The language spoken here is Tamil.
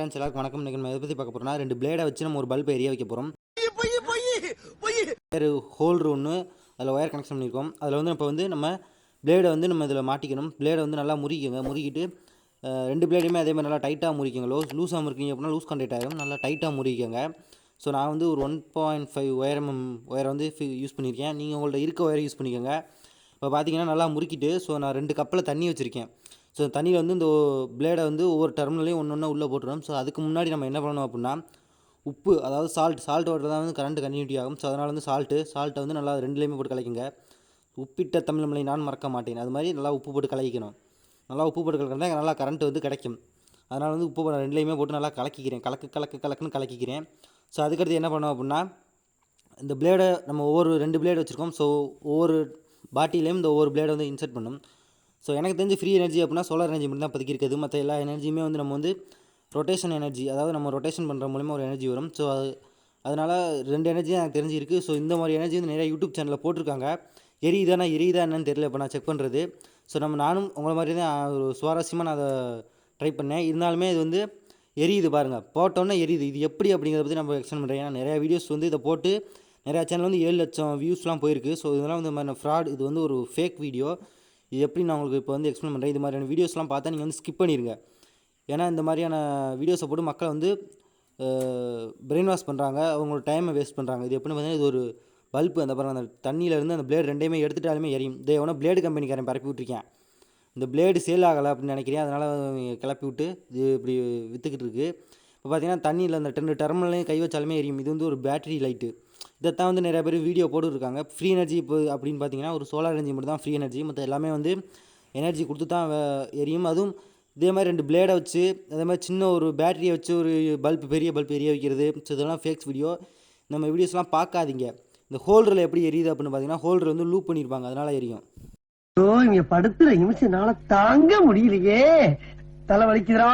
எல்லாருக்கும் வணக்கம். இன்னைக்கு நம்ம எதை பற்றி பார்க்க போகிறோம்னா, 2 பிளேடை வச்சு நம்ம ஒரு பல்பை எரிய வைக்க போகிறோம். ஹோல்டர் ஒன்று அதில் ஒயர் கனெக்ஷன் பண்ணியிருக்கோம். அதில் வந்து இப்போ வந்து நம்ம பிளேடை வந்து நம்ம இதில் மாட்டிக்கணும். பிளேடை வந்து நல்லா முறுக்கிட்டு 2 பிளேடையுமே அதே மாதிரி நல்லா டைட்டாக முறிக்கங்க. லூஸாக முறிக்கிங்க அப்படின்னா லூஸ் கான்டாக்ட் ஆகிடும். நல்லா டைட்டாக முறிக்கங்க. ஸோ நான் வந்து ஒரு 1.5 ஒயரை வந்து யூஸ் பண்ணியிருக்கேன். நீங்கள் உங்கள்ட்ட இருக்க ஒயரை யூஸ் பண்ணிக்கோங்க. இப்போ பார்த்தீங்கன்னா நல்லா முறுக்கிட்டு, ஸோ நான் 2 கப்பில் தண்ணி வச்சுருக்கேன். ஸோ தண்ணியில் வந்து இந்த பிளேடை வந்து ஒவ்வொரு டெர்மினலையும் ஒன்று உள்ளே போட்டுரும். ஸோ அதுக்கு முன்னாடி நம்ம என்ன பண்ணணும் அப்படின்னா, உப்பு, அதாவது சால்ட் வாட்டர் தான் வந்து கரண்ட் கன்டினியூட்டி ஆகும். ஸோ அதனால் வந்து சால்ட்டை வந்து நல்லா 2லேயுமே போட்டு கலக்கிங்க. உப்பிட்ட தமிழ்மலை நான் மறக்க மாட்டேன். அது மாதிரி நல்லா உப்பு போட்டு கலக்கிக்கணும். நல்லா உப்பு போட்டு கலக்கிறதா நல்லா கரண்ட் வந்து கிடைக்கும். அதனால் வந்து உப்பு 2லேயுமே போட்டு நல்லா கலக்கிக்கிறேன். கலக்குன்னு கலக்கிக்கிறேன். ஸோ அதுக்கடுத்து என்ன பண்ணோம் அப்படின்னா, இந்த பிளேடை நம்ம ஒவ்வொரு 2 பிளேடு வச்சுருக்கோம். ஸோ ஒவ்வொரு பாட்டிலையும் இந்த ஒவ்வொரு பிளேடை வந்து இன்சர்ட் பண்ணணும். ஸோ எனக்கு தெரிஞ்சு ஃப்ரீ எனர்ஜி அப்படின்னா சோலார் எனர்ஜி மட்டும் தான் இப்போதைக்கு இருக்குது. மற்ற எல்லா எனர்ஜியுமே வந்து நம்ம வந்து ரொட்டேஷன் எனர்ஜி, அதாவது நம்ம ரொட்டேஷன் பண்ணுற மூலிமா ஒரு எனர்ஜி வரும். ஸோ அதனால் 2 எனர்ஜி எனக்கு தெரிஞ்சிருக்கு. ஸோ இந்த மாதிரி எனர்ஜி வந்து நிறைய யூடியூப் சேனலில் போட்டிருக்காங்க. எரியுதா என்னன்னு தெரியல. இப்போ நான் செக் பண்ணுறது. ஸோ நானும் உங்களை மாதிரி தான் ஒரு சுவாரஸ்யமாக நான் அதை ட்ரை பண்ணேன். இருந்தாலுமே இது வந்து எரியுது பாருங்கள். போட்டோன்னே எரியுது. இது எப்படி அப்படிங்கிறத பற்றி நம்ம எக்ஸ்பிளைன் பண்ணுறேன். ஏன்னா நிறையா வீடியோஸ் வந்து இதை போட்டு நிறையா சேனல் வந்து 7 லட்சம் வியூஸ்லாம் போயிருக்கு. ஸோ இதெல்லாம் வந்து ஃப்ராட். இது வந்து ஒரு ஃபேக் வீடியோ. இது எப்படி நான் உங்களுக்கு இப்போ வந்து எக்ஸ்பிளைன் பண்ணுறேன். இது மாதிரியான வீடியோஸ்லாம் பார்த்தா நீங்கள் வந்து ஸ்கிப் பண்ணிடுங்க. ஏன்னா இந்த மாதிரியான வீடியோஸை போட்டு மக்களை வந்து பிரெயின் வாஷ் பண்ணுறாங்க. அவங்களோட டைமை வேஸ்ட் பண்ணுறாங்க. இது எப்படின்னு பார்த்தீங்கன்னா, இது ஒரு பல்பு. அந்த பாருங்கள், அந்த தண்ணியிலேருந்து அந்த பிளேடு 2யுமே எடுத்துட்டாலுமே எரியும். இதை எவனோ பிளேடு கம்பெனிக்காரன் பரப்பி விட்டுருக்கேன். இந்த பிளேடு சேல் ஆகலை அப்படின்னு நினைக்கிறேன். அதனால் கிளப்பி விட்டு இது இப்படி விற்றுக்கிட்டு இருக்குது. இப்போ பார்த்தீங்கன்னா தண்ணியில் அந்த 2 டெர்மினலையும் கை வச்சாலுமே எரியும். இது வந்து ஒரு பேட்டரி லைட்டு. இதைத்தான் வந்து நிறைய பேர் வீடியோ போட்டுருக்காங்க. ஃப்ரீ எனர்ஜி இப்போ அப்படின்னு பார்த்தீங்கன்னா ஒரு சோலார் எனர்ஜி மட்டும் தான் ஃப்ரீ எனர்ஜி. மற்ற எல்லாமே வந்து எனர்ஜி கொடுத்து தான் எரியும். அதுவும் இதே மாதிரி 2 பிளேடை வச்சு, அதே மாதிரி சின்ன ஒரு பேட்டரியை வச்சு ஒரு பெரிய பல்ப் எரிய வைக்கிறது. ஸோ இதெல்லாம் ஃபேக்ஸ் வீடியோ. நம்ம வீடியோஸ்லாம் பார்க்காதீங்க. இந்த ஹோல்டரில் எப்படி எரியுது அப்படின்னு பார்த்தீங்கன்னா, ஹோல்டர் வந்து லூப் பண்ணியிருப்பாங்க. அதனால் எரியும். இங்க படுத்துற நிமிஷம் தாங்க முடியலையே, தலை வலிக்குதுடா.